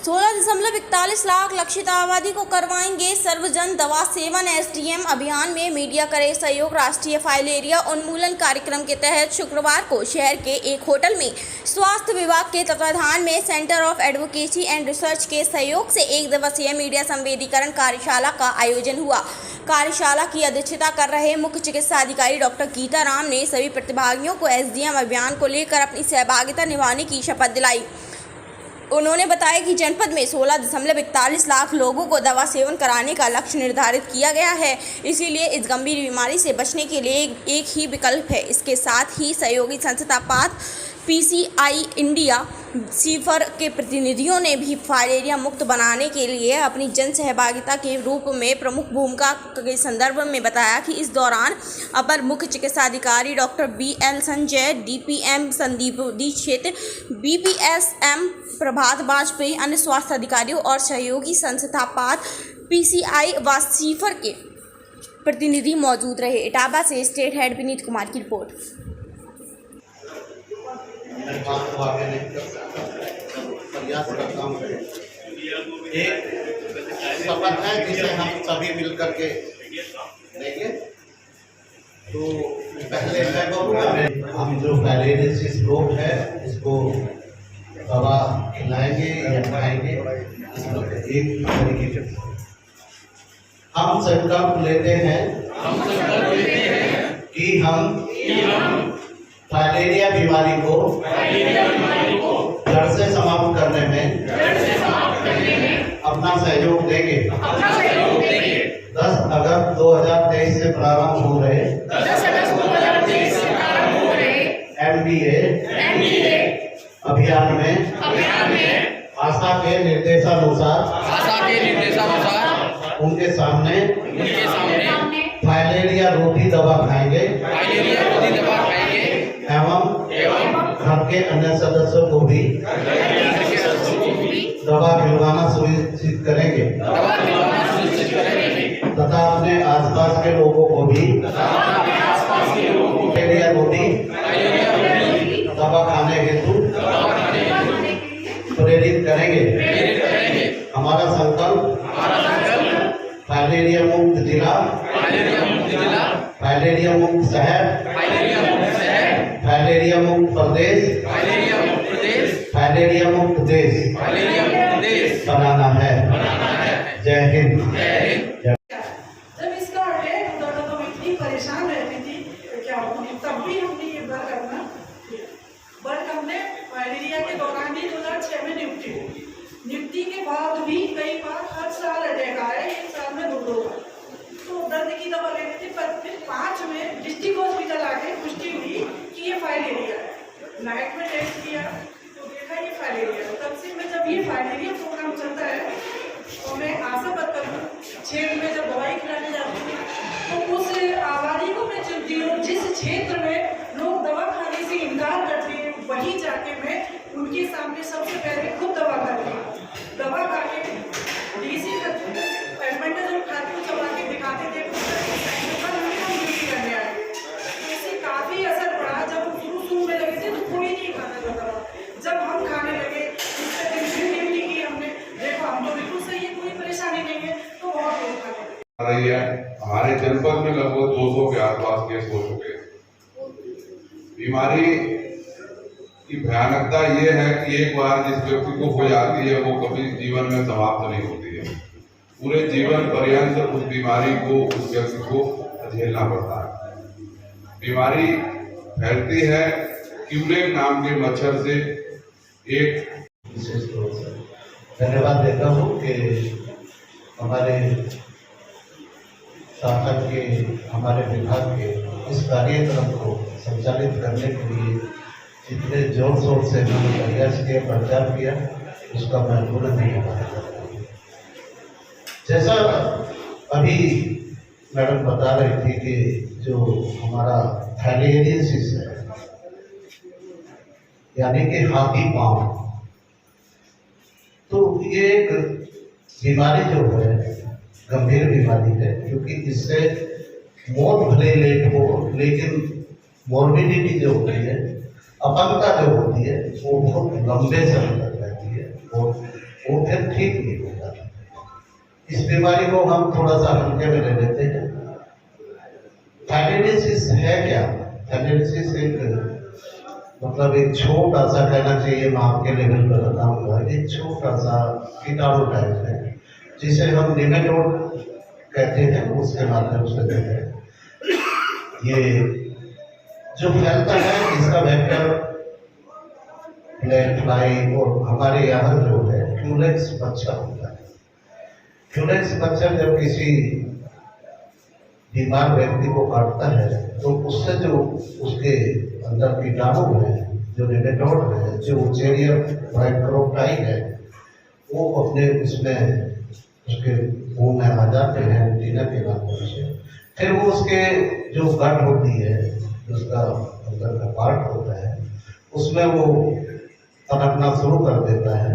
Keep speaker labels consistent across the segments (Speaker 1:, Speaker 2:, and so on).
Speaker 1: 16.41 लाख लक्षित आबादी को करवाएंगे सर्वजन दवा सेवन। एसडीएम अभियान में मीडिया करे सहयोग। राष्ट्रीय फाइलेरिया उन्मूलन कार्यक्रम के तहत शुक्रवार को शहर के एक होटल में स्वास्थ्य विभाग के तत्वाधान में centre of advocacy and research के सहयोग से एक दिवसीय मीडिया संवेदीकरण कार्यशाला का आयोजन हुआ। कार्यशाला की अध्यक्षता कर रहे मुख्य चिकित्सा अधिकारी डॉक्टर गीता राम ने सभी प्रतिभागियों को एसडीएम अभियान को लेकर अपनी सहभागिता निभाने की शपथ दिलाई। उन्होंने बताया कि जनपद में 16.41 लाख लोगों को दवा सेवन कराने का लक्ष्य निर्धारित किया गया है। इसीलिए इस गंभीर बीमारी से बचने के लिए एक ही विकल्प है। इसके साथ ही सहयोगी संस्था पाथ पीसीआई इंडिया सीफर के प्रतिनिधियों ने भी फाइलेरिया मुक्त बनाने के लिए अपनी जन सहभागिता के रूप में प्रमुख भूमिका के संदर्भ में बताया कि इस दौरान अपर मुख्य चिकित्सा अधिकारी doctor BL Sanjay, DPM Sandeep Dixit, BPSM Prabhat Vajpayee, अन्य स्वास्थ्य अधिकारियों और सहयोगी संस्था पाथ पीसीआई व सीफर के प्रतिनिधि मौजूद रहे। इटावा से स्टेट हेड विनीत कुमार की रिपोर्ट।
Speaker 2: प्रयास करता हूँ। एक शपथ है जिसे हम सभी मिल करके देंगे। तो पहले हम जो फाइलेरिया रोग है इसको दवा खिलाएंगे या खाएंगे, एक तरीके से हम संकल्प लेते हैं कि हम फाइलेरिया बीमारी को जड़ से समाप्त करने में अपना सहयोग देंगे। 10 अगस्त 2023 से प्रारंभ हो रहे MDA अभियान में आशा के निर्देशानुसार उनके सामने फाइलेरिया रोधी दवा खाएंगे एवं घर के अन्य सदस्यों को भी दवा खिलवाना सुनिश्चित करेंगे तथा अपने आसपास के लोगों को भी फाइलेरिया रोधी दवा खाने हेतु प्रेरित करेंगे। हमारा संकल्प फाइलेरिया मुक्त जिला, फाइलेरिया मुक्त शहर, फाइलेरिया मुक्त प्रदेश, फाइलेरिया मुक्त देश बनाना है। जय हिंद।
Speaker 3: जब इसका अटैक होता था तो मैं इतनी परेशान रहती थी क्या होती, तब भी हमने ये वर्क करना वर्क हमने फाइलेरिया के दौरान ही 2006 में नियुक्ति के बाद भी कई बार हर साल अटैक आया, एक साल में 2 बार। तो दर्द की दवा लेते थे, पर फिर 5 में डिस्ट्रिक्ट हॉस्पिटल आके पुष्टि हुई कि ये फाइलेरिया है। नाइट में टेस्ट किया तो देखा ये फाइलेरिया है। तब से मैं जब ये फाइलेरिया प्रोग्राम चलता है तो मैं आशा वर्कर हूँ। क्षेत्र में जब दवाई खिलाने जाती हूँ तो उस आबादी को मैं चुनती हूँ जिस क्षेत्र में लोग दवा खाने से इनकार करते हैं, वहीं जाके मैं उनके सामने सबसे पहले खुद दवा करती हूँ। दवा खा के डीसी एडमेंटेजन खाते हुए चबा के दिखाते थे करने आए। इससे काफ़ी असर पड़ा। जब हम शुरू में लगे थे तो कोई नहीं खाता था दवा। जब हम खाने लगे ड्यूटी की हमने, देखो हम तो बिल्कुल सही है, कोई परेशानी नहीं है, तो बहुत लोग खाने
Speaker 4: रही है। हमारे जनपद में लगभग 200 के आसपास केस हो चुके हैं। बीमारी की भयानकता ये है कि एक बार जिस व्यक्ति को हो जाती है वो कभी जीवन में समाप्त नहीं होती है। पूरे जीवन पर्यंत उस बीमारी को, उस व्यक्ति को झेलना पड़ता है। बीमारी फैलती है क्यूलेक नाम के मच्छर से। एक
Speaker 2: विशेष तौर से धन्यवाद देता हूँ कि हमारे शासन के, हमारे विभाग के इस कार्यक्रम को संचालित करने के लिए जितने जोर शोर से मैंने प्रयास किया, प्रचार किया, उसका मैं पूर्ण धन्यवाद करता हूँ। जैसा अभी मैडम बता रही थी कि जो हमारा फाइलेरियसिस है यानी कि हाथी पांव, तो ये एक बीमारी जो है गंभीर बीमारी है, क्योंकि इससे मौत भले लेट हो लेकिन मॉर्बिडिटी जो होती है, अपंगता जो होती है वो बहुत लंबे समय तक रहती है। और वो फिर ठीक नहीं होगा। इस बीमारी को हम थोड़ा सा हल्के में ले लेते हैं। थायराइडिस है क्या? थायराइडिस एक मतलब एक छोटा सा कहना चाहिए, मैं आपके लेवल पर बताऊंगा, एक छोटा सा कीटाणु टाइप है जिसे हम निमेटोड कहते हैं, उसके माध्यम से देते हैं। ये जो फैलता है इसका वेक्टर ब्लैक फ्लाई और हमारे यहाँ जो है क्यूलेक्स मच्छर होता है। क्यूलेक्स मच्छर जब किसी बीमार व्यक्ति को काटता है तो उससे जो उसके अंदर कीटाणु है, जो निमेटोड है, जो उचेरिया माइक्रोटाइड है, वो अपने उसमें उसके मुंह में आ जाते हैं एंटीना के माध्यम से। फिर वो उसके जो गट होती है, उसका अंदर का पार्ट होता है, उसमें वो पनपना शुरू कर देता है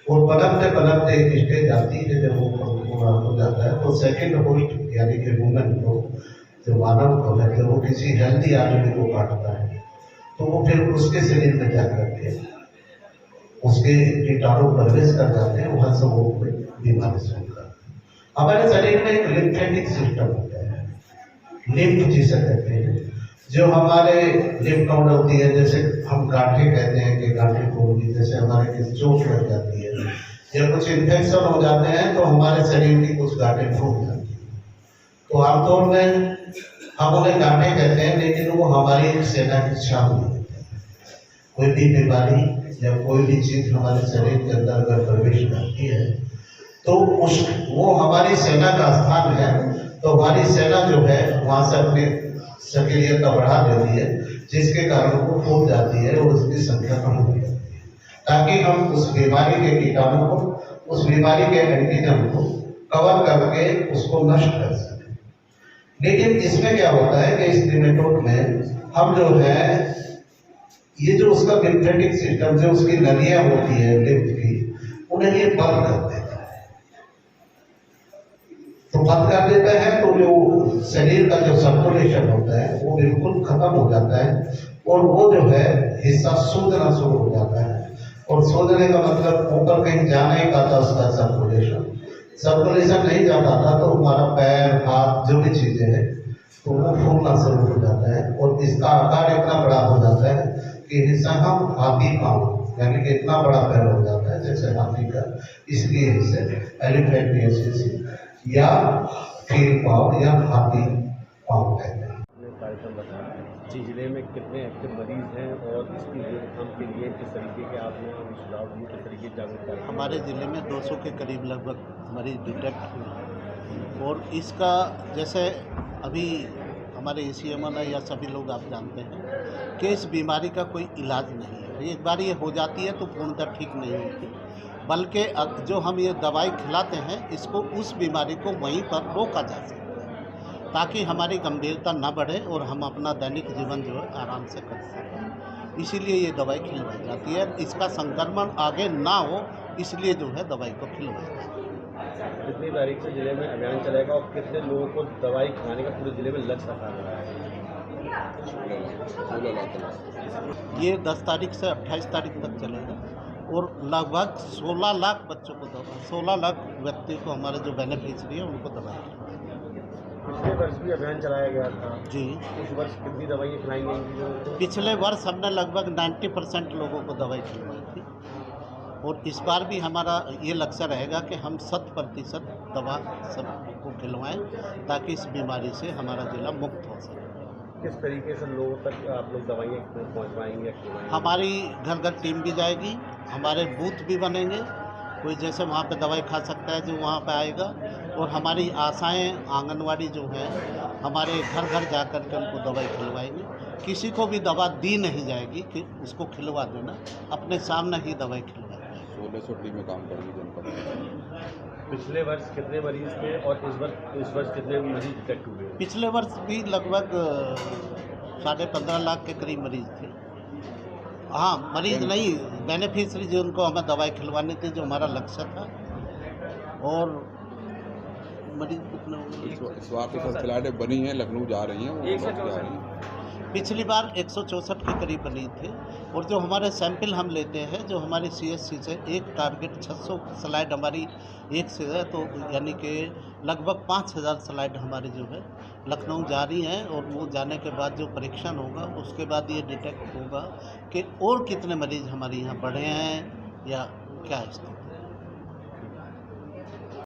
Speaker 2: और पनपते एक स्टेज आती है जब वो पूरा हो जाता है तो सेकेंड होस्ट यानी कि वुमेन को, जो मानव को है, जब वो किसी हेल्दी आदमी को काटता है तो वो फिर उसके शरीर में जा करके उसके कीटाणु प्रवेश कर जाते हैं, वहाँ से वो बीमारी शुरू करते हैं। हमारे शरीर में एक लिम्फेटिक सिस्टम होता है, लिम्फ जिसे कहते हैं, जो हमारे लिम्फ नोड होती है, जैसे हम गांठें कहते हैं कि गांठें फूलती, जैसे हमारे किसी चोट लग जाती है या कुछ इन्फेक्शन हो जाते हैं तो हमारे शरीर की कुछ गांठें फूल जाती हैं। तो आमतौर में हम उन्हें गांठें कहते हैं, लेकिन वो हमारी एक सेना की छाप होती है। कोई भी बीमारी या कोई भी चीज हमारे शरीर के अंदर अगर प्रवेश करती है तो वो हमारी सेना का स्थान है, तो हमारी सेना जो है वहाँ से अपनी सक्रियता बढ़ा देती है, जिसके कारण वो फूल जाती है और उसकी संख्या कम हो जाती है, ताकि हम उस बीमारी के कीटाणु को, उस बीमारी के एंटीजन को कवर करके उसको नष्ट कर सकें। लेकिन इसमें क्या होता है कि इस निमेटोड में हम जो है ये जो उसका लिम्फेटिक सिस्टम, जो उसकी नलियां होती है लिम्फ की, उन्हें ये बंद कर देता है। तो बंद कर देता है तो जो शरीर का जो सर्कुलेशन होता है वो बिल्कुल खत्म हो जाता है और वो जो है हिस्सा सूजना शुरू हो जाता है। और सूजने का मतलब ऊपर कहीं जा नहीं पाता उसका सर्कुलेशन नहीं जा पाता, तो हमारा पैर हाथ जो भी चीजें हैं तो वो फूलना शुरू हो जाता है और इसका आकार इतना बड़ा हो जाता है कि हिस्सा हम हाथी पाँव यानी कि इतना बड़ा पैर हो जाता है जैसे हाथी का, इसलिए इसे एलिफेंटियोसिस या फील पाँव या हाथी पाँव कहते हैं।
Speaker 5: जी, जिले में कितने एक्टिव मरीज हैं और इसकी रोकथाम के लिए किस तरीके के आपने सुझाव दिए, किस तरीके की जागरूकता?
Speaker 6: हमारे ज़िले में 200 के करीब लगभग मरीज डिटेक्ट हुए और इसका जैसे अभी हमारे ACMN या सभी लोग आप जानते हैं कि इस बीमारी का कोई इलाज नहीं है। एक बार ये हो जाती है तो पूर्णतः ठीक नहीं होती, बल्कि जो हम ये दवाई खिलाते हैं इसको उस बीमारी को वहीं पर रोका जा सकता है, ताकि हमारी गंभीरता न बढ़े और हम अपना दैनिक जीवन जो है आराम से कर सकें। इसीलिए ये दवाई खिलवाई जाती है, इसका संक्रमण आगे ना हो इसलिए जो है दवाई को खिलवाई जाती है।
Speaker 5: कितनी तारीख से जिले में अभियान चलेगा और कितने लोगों को दवाई खिलाने का पूरे जिले में लक्ष्य रखा गया है?
Speaker 6: ये 10 तारीख से 28 तारीख तक चलेगा और लगभग 16 लाख बच्चों को दवा, 16 लाख व्यक्तियों को, हमारे जो बेनिफिशियरी है उनको दवाई।
Speaker 5: पिछले वर्ष भी अभियान चलाया गया था
Speaker 6: जी।
Speaker 5: इस वर्ष कितनी दवाइयाँ खिलाई गई?
Speaker 6: पिछले वर्ष हमने लगभग 90% लोगों को दवाई खिलवाई थी और इस बार भी हमारा ये लक्ष्य रहेगा कि हम 100% दवा सबको खिलवाएं ताकि इस बीमारी से हमारा जिला मुक्त हो सके।
Speaker 5: किस तरीके से लोगों तक आप लोग दवाइयाँ पहुँचवाएंगे?
Speaker 6: हमारी घर घर टीम भी जाएगी, हमारे बूथ भी बनेंगे, कोई जैसे वहाँ पे दवाई खा सकता है जो वहाँ पे आएगा, और हमारी आशाएं आंगनवाड़ी जो है हमारे घर घर जा कर के उनको दवाई खिलवाएंगे। किसी को भी दवा दी नहीं जाएगी कि उसको खिलवा देना, अपने सामने ही दवाई खिलवाएंगे।
Speaker 7: 1600 टीम में काम करेगी जनपद।
Speaker 5: पिछले वर्ष कितने मरीज थे और इस वर्ष कितने मरीज डिटेक्ट हुए?
Speaker 6: पिछले वर्ष भी लगभग 15.5 लाख के करीब मरीज थे। हाँ, मरीज नहीं, बेनिफिशियरी जो उनको हमें दवाई खिलवानी थी, जो हमारा लक्ष्य था। और मरीज कितने
Speaker 7: इस बार तो सब फ्लैटें बनी हैं, लखनऊ जा रही हैं, वो जा रही हैं।
Speaker 6: पिछली बार 164 के करीब बनी थी। और जो हमारे सैंपल हम लेते हैं, जो हमारी CSC से एक टारगेट 600 स्लाइड हमारी एक से है, तो यानी कि लगभग 5000 स्लाइड हमारी जो है लखनऊ जा रही हैं। और वो जाने के बाद जो परीक्षण होगा उसके बाद ये डिटेक्ट होगा कि और कितने मरीज़ हमारे यहाँ बढ़े हैं या क्या स्थिति।